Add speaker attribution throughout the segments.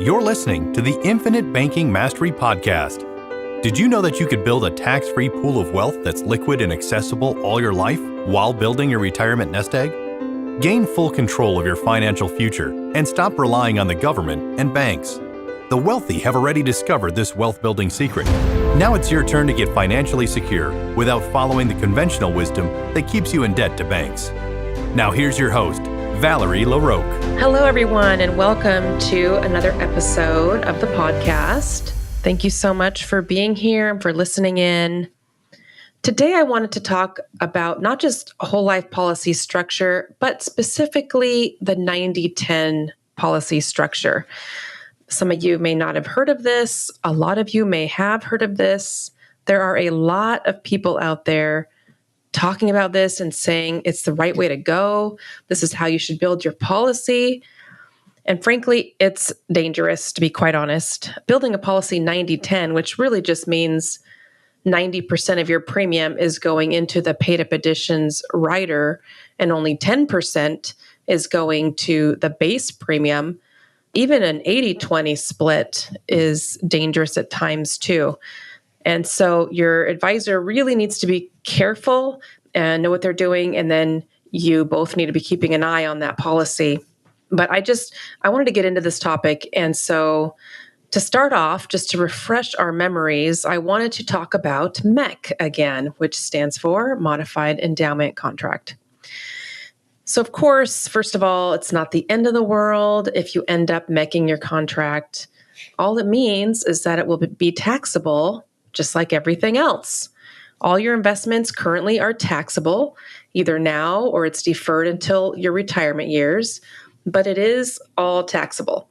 Speaker 1: You're listening to the Infinite Banking Mastery Podcast. Did you know that you could build a tax-free pool of wealth that's liquid and accessible all your life while building your retirement nest egg? Gain full control of your financial future and stop relying on the government and banks. The wealthy have already discovered this wealth-building secret. Now it's your turn to get financially secure without following the conventional wisdom that keeps you in debt to banks. Now here's your host, Valerie LaRocque.
Speaker 2: Hello, everyone, and welcome to another episode of the podcast. Thank you so much for being here and for listening in. Today, I wanted to talk about not just whole life policy structure, but specifically the 90-10 policy structure. Some of you may not have heard of this. A lot of you may have heard of this. There are a lot of people out there talking about this and saying it's the right way to go. This is how you should build your policy. And frankly, it's dangerous, to be quite honest. Building a policy 90-10, which really just means 90% of your premium is going into the paid-up additions rider, and only 10% is going to the base premium. Even an 80-20 split is dangerous at times too. And so your advisor really needs to be careful and know what they're doing. And then you both need to be keeping an eye on that policy. But I wanted to get into this topic. And so to start off, just to refresh our memories, I wanted to talk about MEC again, which stands for Modified Endowment Contract. So of course, first of all, it's not the end of the world if you end up MECing your contract. All it means is that it will be taxable just like everything else. All your investments currently are taxable, either now or it's deferred until your retirement years, but it is all taxable,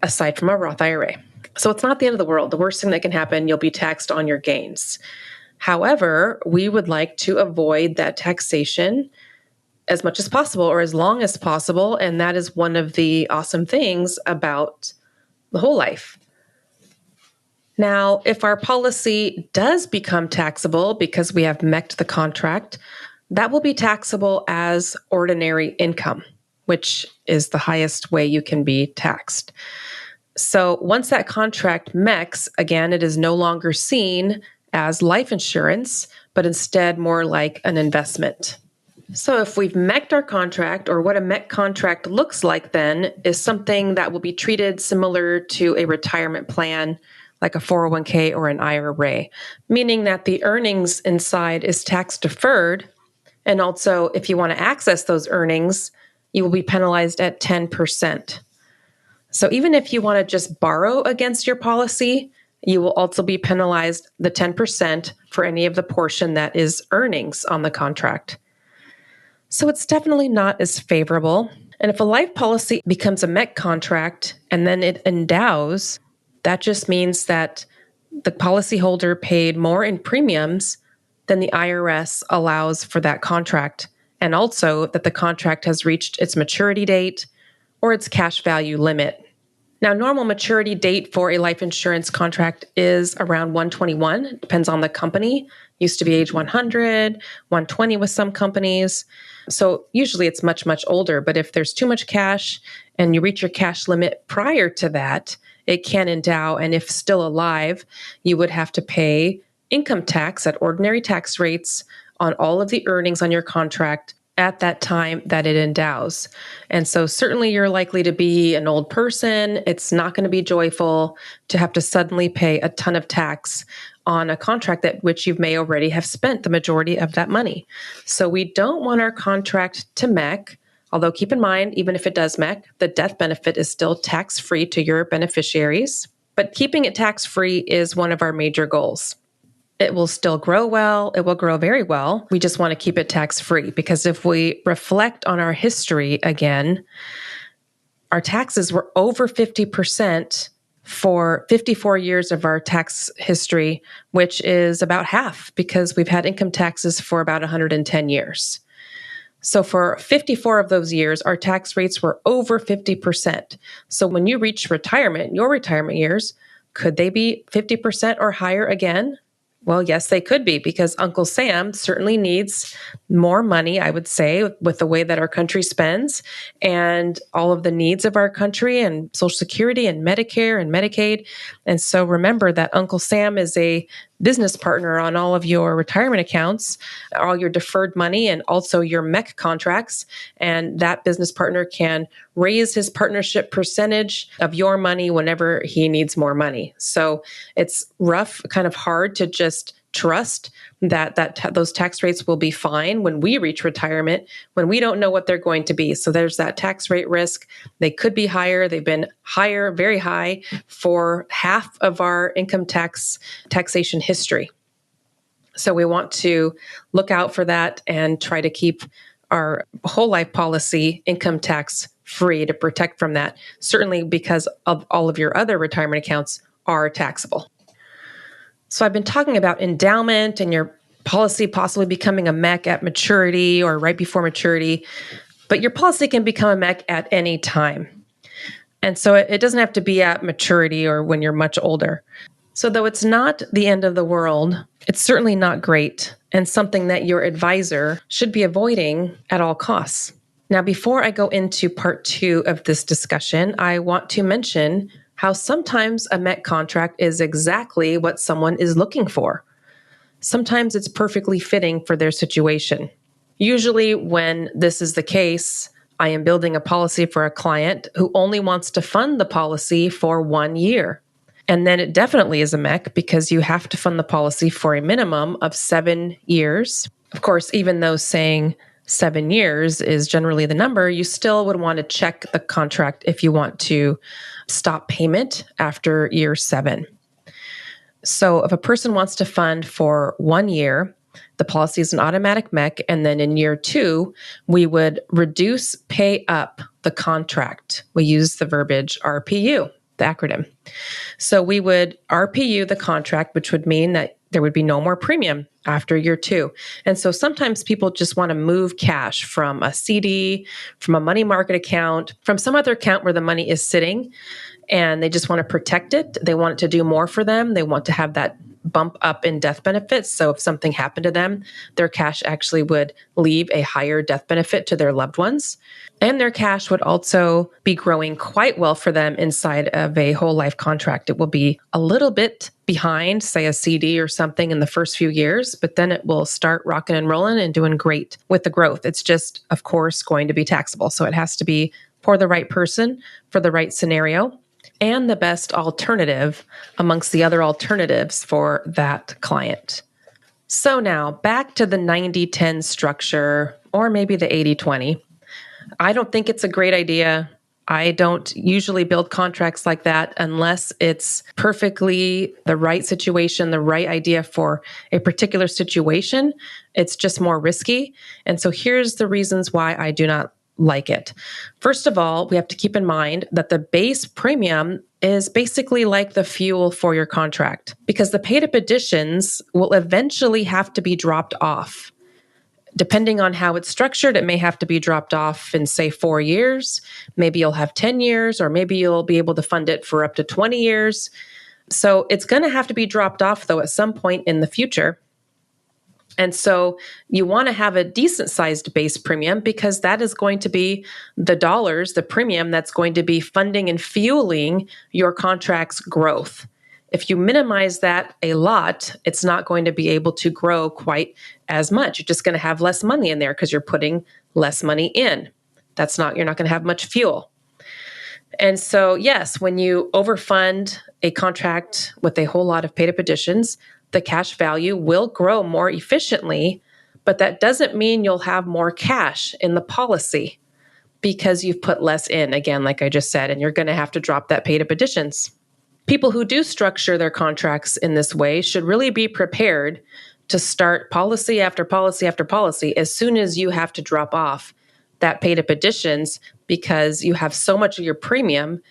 Speaker 2: aside from a Roth IRA. So it's not the end of the world. The worst thing that can happen, you'll be taxed on your gains. However, we would like to avoid that taxation as much as possible or as long as possible, and that is one of the awesome things about the whole life. Now, if our policy does become taxable because we have MEC'd the contract, that will be taxable as ordinary income, which is the highest way you can be taxed. So once that contract MECs, again, it is no longer seen as life insurance, but instead more like an investment. So if we've MEC'd our contract, or what a MEC contract looks like then, is something that will be treated similar to a retirement plan, like a 401k or an IRA, meaning that the earnings inside is tax deferred. And also, if you want to access those earnings, you will be penalized at 10%. So even if you want to just borrow against your policy, you will also be penalized the 10% for any of the portion that is earnings on the contract. So it's definitely not as favorable. And if a life policy becomes a MEC contract and then it endows, that just means that the policyholder paid more in premiums than the IRS allows for that contract, and also that the contract has reached its maturity date or its cash value limit. Now, normal maturity date for a life insurance contract is around 121, depends on the company. Used to be age 100, 120 with some companies. So usually it's much, much older, but if there's too much cash and you reach your cash limit prior to that, it can endow, and if still alive, you would have to pay income tax at ordinary tax rates on all of the earnings on your contract at that time that it endows. And so certainly you're likely to be an old person. It's not going to be joyful to have to suddenly pay a ton of tax on a contract that which you may already have spent the majority of that money. So we don't want our contract to MEC. Although keep in mind, even if it does MEC, the death benefit is still tax-free to your beneficiaries. But keeping it tax-free is one of our major goals. It will still grow well. It will grow very well. We just want to keep it tax-free because if we reflect on our history again, our taxes were over 50% for 54 years of our tax history, which is about half because we've had income taxes for about 110 years. So for 54 of those years, our tax rates were over 50%. So when you reach retirement, your retirement years, could they be 50% or higher again? Well, yes, they could be, because Uncle Sam certainly needs more money, I would say, with the way that our country spends and all of the needs of our country and Social Security and Medicare and Medicaid. And so remember that Uncle Sam is a business partner on all of your retirement accounts, all your deferred money, and also your MEC contracts. And that business partner can raise his partnership percentage of your money whenever he needs more money. So it's rough, kind of hard to just trust that those tax rates will be fine when we reach retirement, when we don't know what they're going to be. So there's that tax rate risk. They could be higher. They've been higher, very high, for half of our income taxation history. So we want to look out for that and try to keep our whole life policy income tax free to protect from that, certainly because of all of your other retirement accounts are taxable. So I've been talking about endowment and your policy possibly becoming a MEC at maturity or right before maturity, but your policy can become a MEC at any time. And so it doesn't have to be at maturity or when you're much older. So though it's not the end of the world, it's certainly not great and something that your advisor should be avoiding at all costs. Now, before I go into part 2 of this discussion, I want to mention how sometimes a MEC contract is exactly what someone is looking for. Sometimes it's perfectly fitting for their situation. Usually when this is the case, I am building a policy for a client who only wants to fund the policy for 1 year. And then it definitely is a MEC because you have to fund the policy for a minimum of 7 years. Of course, even though saying 7 years is generally the number, you still would want to check the contract if you want to stop payment after year 7. So if a person wants to fund for 1 year, the policy is an automatic MEC, and then in year 2, we would reduce pay up the contract. We use the verbiage RPU, the acronym. So we would RPU the contract, which would mean that there would be no more premium after year 2. And so sometimes people just want to move cash from a CD, from a money market account, from some other account where the money is sitting, and they just want to protect it. They want it to do more for them. They want to have that bump up in death benefits. So if something happened to them, their cash actually would leave a higher death benefit to their loved ones. And their cash would also be growing quite well for them inside of a whole life contract. It will be a little bit behind, say, a CD or something in the first few years, but then it will start rocking and rolling and doing great with the growth. It's just, of course, going to be taxable. So it has to be for the right person, for the right scenario, and the best alternative amongst the other alternatives for that client. So now back to the 90-10 structure, or maybe the 80-20. I don't think it's a great idea. I don't usually build contracts like that unless it's perfectly the right situation, the right idea for a particular situation. It's just more risky. And so here's the reasons why I do not like it. First of all, we have to keep in mind that the base premium is basically like the fuel for your contract, because the paid up additions will eventually have to be dropped off. Depending on how it's structured, it may have to be dropped off in, say, 4 years. Maybe you'll have 10 years, or maybe you'll be able to fund it for up to 20 years. So it's going to have to be dropped off, though, at some point in the future. And so you want to have a decent sized base premium, because that is going to be the dollars, the premium that's going to be funding and fueling your contract's growth. If you minimize that a lot, it's not going to be able to grow quite as much. You're just going to have less money in there because you're putting less money in. You're not going to have much fuel. And so, yes, when you overfund a contract with a whole lot of paid up additions, the cash value will grow more efficiently, but that doesn't mean you'll have more cash in the policy because you've put less in, again, like I just said, and you're going to have to drop that paid up additions. People who do structure their contracts in this way should really be prepared to start policy after policy after policy as soon as you have to drop off that paid up additions, because you have so much of your premium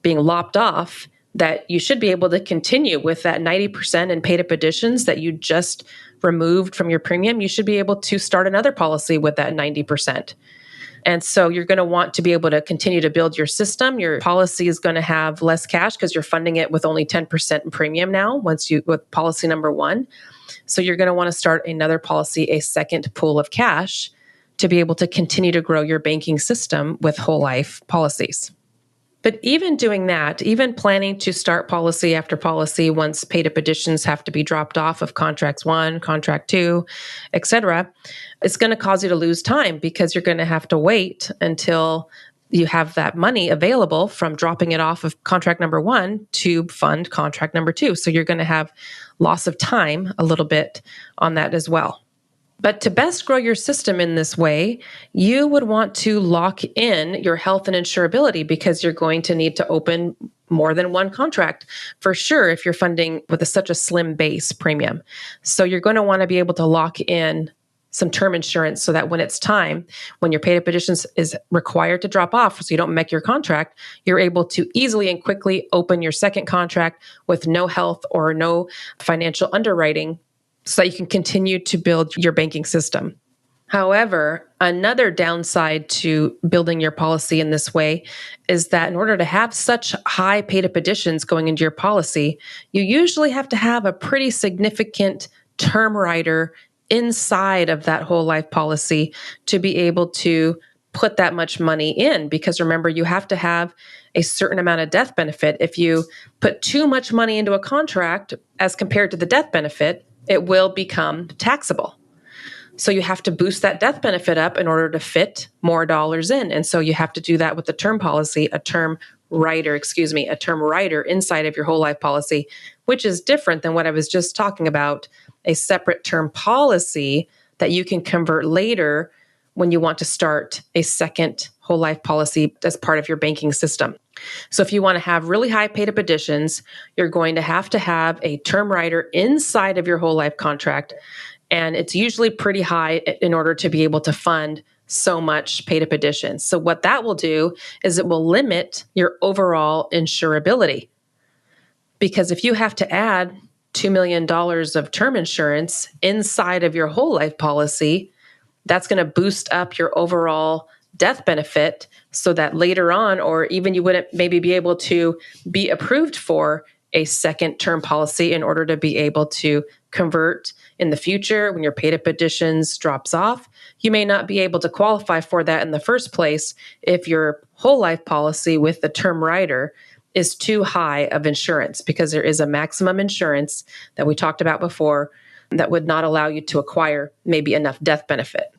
Speaker 2: being lopped off that you should be able to continue with that 90% in paid up additions that you just removed from your premium. You should be able to start another policy with that 90%. And so you're going to want to be able to continue to build your system. Your policy is going to have less cash because you're funding it with only 10% in premium now, with policy number one. So you're going to want to start another policy, a second pool of cash, to be able to continue to grow your banking system with whole life policies. But even doing that, even planning to start policy after policy once paid up additions have to be dropped off of contracts 1, contract 2, et cetera, it's going to cause you to lose time because you're going to have to wait until you have that money available from dropping it off of contract number 1 to fund contract number 2. So you're going to have loss of time a little bit on that as well. But to best grow your system in this way, you would want to lock in your health and insurability because you're going to need to open more than one contract for sure if you're funding with such a slim base premium. So you're going to want to be able to lock in some term insurance so that when it's time, when your paid up additions is required to drop off so you don't make your contract, you're able to easily and quickly open your second contract with no health or no financial underwriting so that you can continue to build your banking system. However, another downside to building your policy in this way is that in order to have such high paid up additions going into your policy, you usually have to have a pretty significant term rider inside of that whole life policy to be able to put that much money in. Because remember, you have to have a certain amount of death benefit. If you put too much money into a contract as compared to the death benefit, it will become taxable. So you have to boost that death benefit up in order to fit more dollars in. And so you have to do that with the term policy, a term rider inside of your whole life policy, which is different than what I was just talking about, a separate term policy that you can convert later when you want to start a second whole life policy as part of your banking system. So if you want to have really high paid up additions, you're going to have a term rider inside of your whole life contract. And it's usually pretty high in order to be able to fund so much paid up additions. So what that will do is it will limit your overall insurability. Because if you have to add $2 million of term insurance inside of your whole life policy, that's going to boost up your overall death benefit so that later on, or even you wouldn't maybe be able to be approved for a second term policy in order to be able to convert in the future when your paid up additions drops off. You may not be able to qualify for that in the first place if your whole life policy with the term rider is too high of insurance, because there is a maximum insurance that we talked about before that would not allow you to acquire maybe enough death benefit.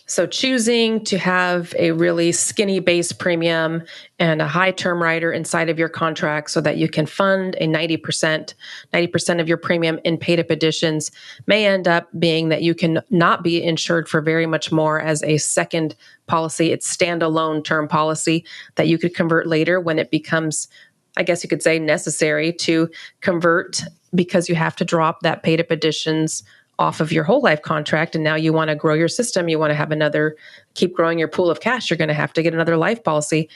Speaker 2: So choosing to have a really skinny base premium and a high term rider inside of your contract so that you can fund a 90% of your premium in paid up additions may end up being that you can not be insured for very much more as a second policy. It's standalone term policy that you could convert later when it becomes, I guess you could say, necessary to convert because you have to drop that paid up additions off of your whole life contract. And now you want to grow your system. You want to have keep growing your pool of cash. You're going to have to get another life policy.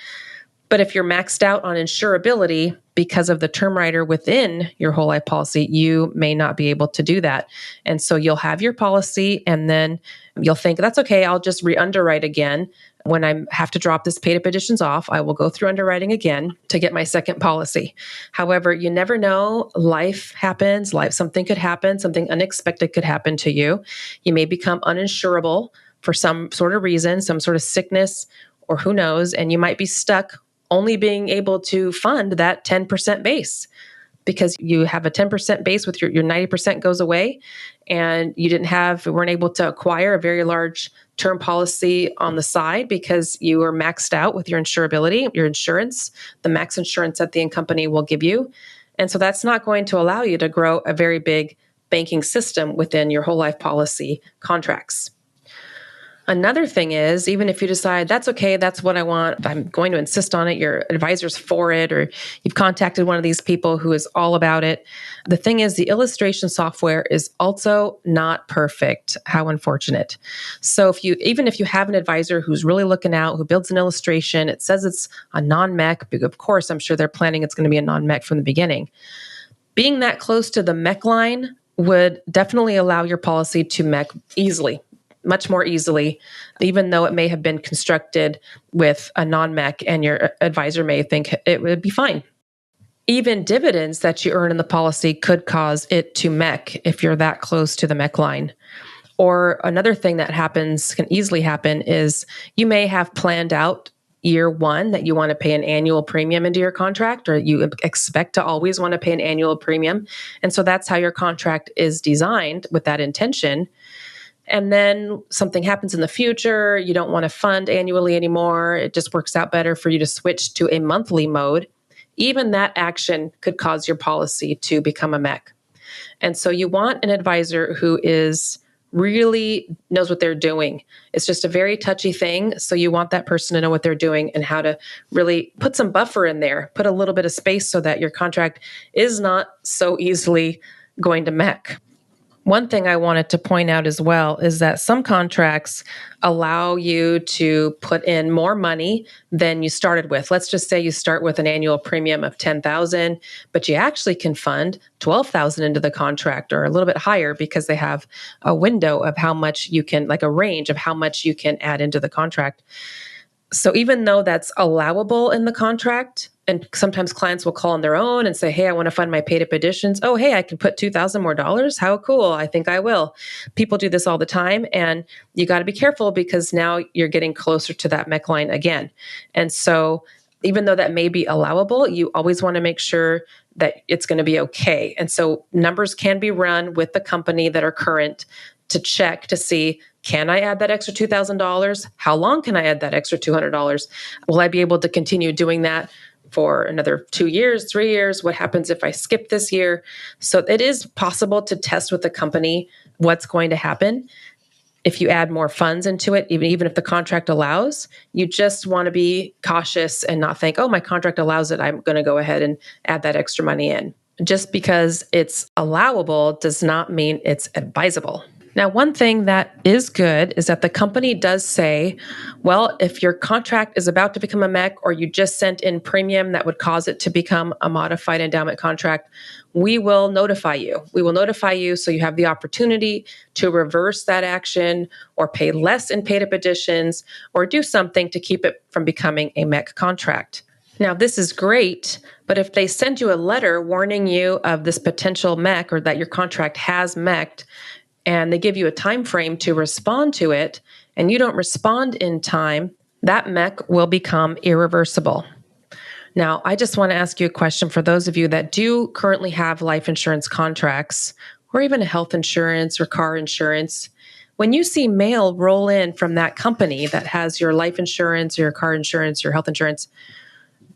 Speaker 2: But if you're maxed out on insurability because of the term rider within your whole life policy, you may not be able to do that. And so you'll have your policy and then you'll think, that's okay, I'll just re-underwrite again. When I have to drop this paid up additions off, I will go through underwriting again to get my second policy. However, you never know. Life happens. Something could happen. Something unexpected could happen to you. You may become uninsurable for some sort of reason, some sort of sickness, or who knows, and you might be stuck only being able to fund that 10% base because you have a 10% base with your 90% goes away and you weren't able to acquire a very large term policy on the side because you were maxed out with your insurability, your insurance, the max insurance that the company will give you. And so that's not going to allow you to grow a very big banking system within your whole life policy contracts. Another thing is, even if you decide, that's okay, that's what I want, I'm going to insist on it, your advisor's for it, or you've contacted one of these people who is all about it. The thing is, the software is also not perfect. How unfortunate. So even if you have an advisor who's really looking out, who builds an illustration, it says it's a non-MEC, of course, I'm sure they're planning it's going to be a non-MEC from the beginning. Being that close to the MEC line would definitely allow your policy to MEC easily. much more easily, even though it may have been constructed with a non-MEC and your advisor may think it would be fine. Even dividends that you earn in the policy could cause it to MEC if you're that close to the MEC line. Or another thing that can easily happen is you may have planned out year one that you want to pay an annual premium into your contract, or you expect to always want to pay an annual premium. And so that's how your contract is designed with that intention. And then something happens in the future, you don't want to fund annually anymore. It just works out better for you to switch to a monthly mode. Even that action could cause your policy to become a MEC. And so you want an advisor who really knows what they're doing. It's just a very touchy thing. So you want that person to know what they're doing and how to really put some buffer in there, put a little bit of space so that your contract is not so easily going to MEC. One thing I wanted to point out as well is that some contracts allow you to put in more money than you started with. Let's just say you start with an annual premium of $10,000, but you actually can fund $12,000 into the contract or a little bit higher because they have a window of how much you can, like a range of how much you can add into the contract. So even though that's allowable in the contract, and sometimes clients will call on their own and say, hey, I want to fund my paid up additions. Oh, hey, I can put $2,000 more. How cool. I think I will. People do this all the time. And you got to be careful because now you're getting closer to that MEC line again. And so even though that may be allowable, you always want to make sure that it's going to be okay. And so numbers can be run with the company that are current to check to see, can I add that extra $2,000? How long can I add that extra $200? Will I be able to continue doing that for another 2 years, 3 years? What happens if I skip this year? So it is possible to test with the company what's going to happen if you add more funds into it, even if the contract allows. You just want to be cautious and not think, oh, my contract allows it, I'm going to go ahead and add that extra money in. Just because it's allowable does not mean it's advisable. Now, one thing that is good is that the company does say, well, if your contract is about to become a MEC or you just sent in premium that would cause it to become a modified endowment contract, we will notify you. We will notify you so you have the opportunity to reverse that action or pay less in paid up additions or do something to keep it from becoming a MEC contract. Now, this is great, but if they send you a letter warning you of this potential MEC or that your contract has MEC'd, and they give you a time frame to respond to it, and you don't respond in time, that MEC will become irreversible. Now, I just want to ask you a question for those of you that do currently have life insurance contracts, or even health insurance or car insurance. When you see mail roll in from that company that has your life insurance, or your car insurance, your health insurance,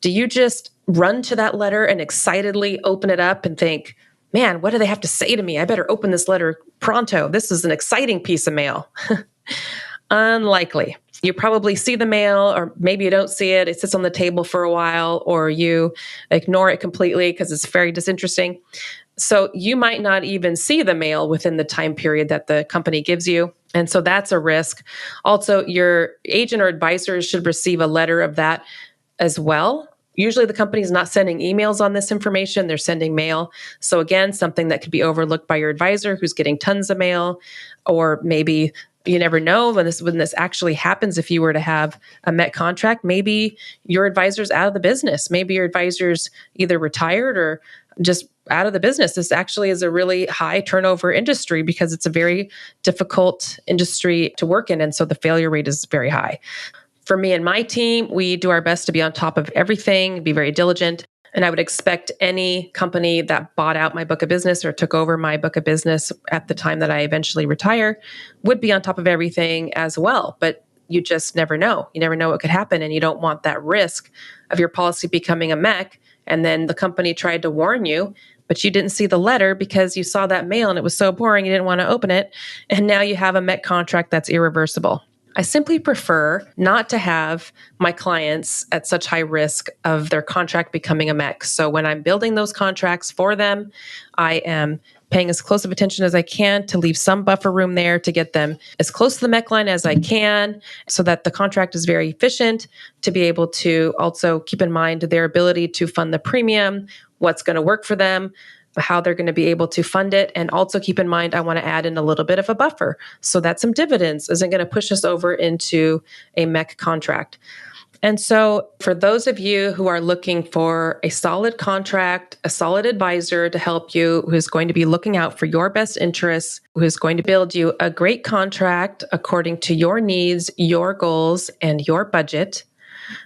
Speaker 2: do you just run to that letter and excitedly open it up and think, man, what do they have to say to me? I better open this letter pronto. This is an exciting piece of mail. Unlikely. You probably see the mail, or maybe you don't see it. It sits on the table for a while, or you ignore it completely because it's very disinteresting. So you might not even see the mail within the time period that the company gives you. And so that's a risk. Also, your agent or advisor should receive a letter of that as well. Usually the company is not sending emails on this information, they're sending mail. So again, something that could be overlooked by your advisor who's getting tons of mail, or maybe you never know when this actually happens. If you were to have a MEC contract, maybe your advisor's out of the business. Maybe your advisor's either retired or just out of the business. This actually is a really high turnover industry because it's a very difficult industry to work in. And so the failure rate is very high. For me and my team, we do our best to be on top of everything, be very diligent. And I would expect any company that bought out my book of business or took over my book of business at the time that I eventually retire would be on top of everything as well. But you just never know. You never know what could happen. And you don't want that risk of your policy becoming a MEC. And then the company tried to warn you, but you didn't see the letter because you saw that mail and it was so boring you didn't want to open it. And now you have a MEC contract that's irreversible. I simply prefer not to have my clients at such high risk of their contract becoming a MEC. So when I'm building those contracts for them, I am paying as close of attention as I can to leave some buffer room there to get them as close to the MEC line as I can so that the contract is very efficient, to be able to also keep in mind their ability to fund the premium, what's going to work for them. how they're going to be able to fund it. And also keep in mind, I want to add in a little bit of a buffer so that some dividends isn't going to push us over into a MEC contract. And so for those of you who are looking for a solid contract, a solid advisor to help you, who's going to be looking out for your best interests, who's going to build you a great contract according to your needs, your goals, and your budget,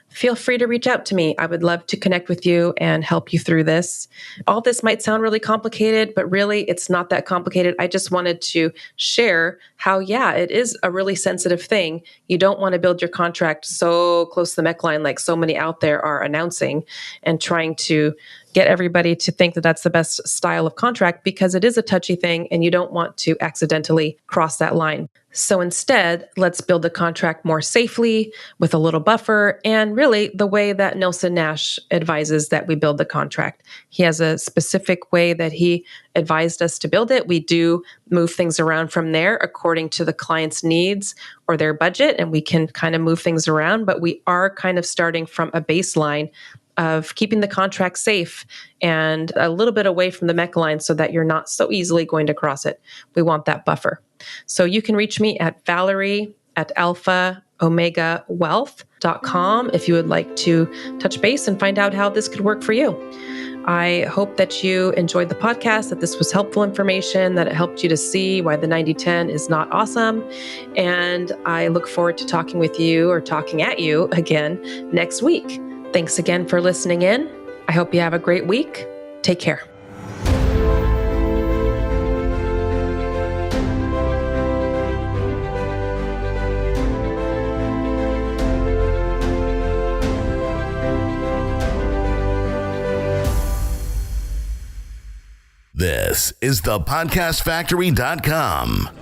Speaker 2: feel free to reach out to me. I would love to connect with you and help you through this. All this might sound really complicated, but really it's not that complicated. I just wanted to share how, it is a really sensitive thing. You don't want to build your contract so close to the MEC line like so many out there are announcing and trying to get everybody to think that that's the best style of contract, because it is a touchy thing and you don't want to accidentally cross that line. So instead, let's build the contract more safely with a little buffer, and really the way that Nelson Nash advises that we build the contract. He has a specific way that he advised us to build it. We do move things around from there according to the client's needs or their budget, and we can kind of move things around, but we are kind of starting from a baseline of keeping the contract safe and a little bit away from the MEC line so that you're not so easily going to cross it. We want that buffer. So you can reach me at Valerie@alphaomegawealth.com if you would like to touch base and find out how this could work for you. I hope that you enjoyed the podcast, that this was helpful information, that it helped you to see why the 90-10 is not awesome. And I look forward to talking with you or talking at you again next week. Thanks again for listening in. I hope you have a great week. Take care.
Speaker 3: This is thepodcastfactory.com.